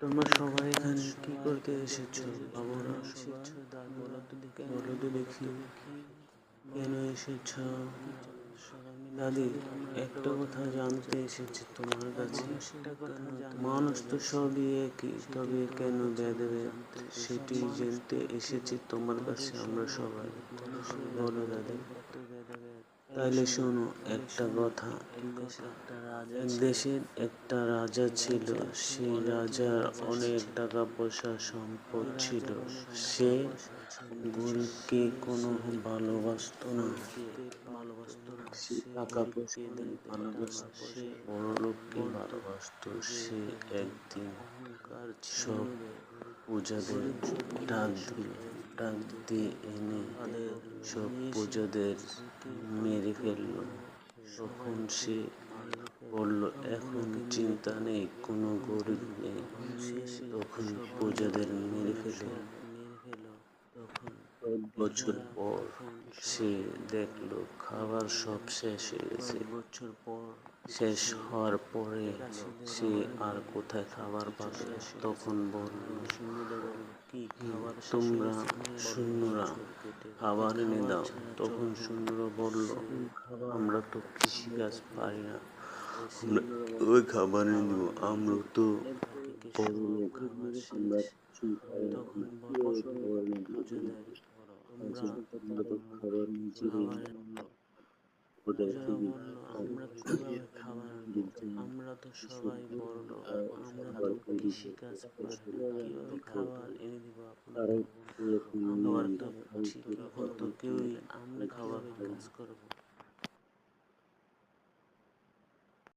তোমরা সবাই এখানে কি করতে এসেছো? বাবারা বলো তো দেখি কেন এসেছো? দাদি, একটা কথা জানতে এসেছি তোমার কাছে। মানুষ তো সবই একই, তবে কেন ভেদাভেদ সেটি জানতে এসেছি তোমার কাছে আমরা সবাই। বলো দাদি। তাইলে শোনো একটা কথা। এক দেশের একটা রাজা ছিল। সেই রাজার অনেক টাকা পয়সা সম্পদ ছিল। সে গরিবকে কোনো ভালোবাসতো না। সে টাকা পয়সা ভালোবাসত, বড় লোককে ভালোবাসত। সে একদিন সব প্রজাদের ডাক দিয়ে এনে সব প্রজাদের মেরে ফেললো। তখন সে বলল, এখন চিন্তা নেই, কোনো গরিব নেই। তখন প্রজাদের মেরে ফেলে। কয়েক বছর পর সে দেখলো খাবার সব শেষ হয়ে গেছে। শেষ হওয়ার পরে সে আর কোথায় খাবার পাবে? তখন বলল, তোমরা সৈন্যরা খাবার এনে দাও। তখন সৈন্যরা বলল, আমরা তো কৃষিকাজ পারি না, ওই খাবার এনে দিব? আমরা তো বড়লোক, আমরা কিছুই পারি না, খাবার এনে দিব? আমরা তো খাবার নিজেরাই ওদের থেকে আমরা কিভাবে খাবার আনবো? আমরা তো সবাই বড়লোক, আমরা তো কৃষিকাজ পারি না, কিভাবে খাবার এনে দিব আপনাদের? খাবার তো ঠিকই, এখন তো কেউই আমরা কিভাবে কাজ করবো?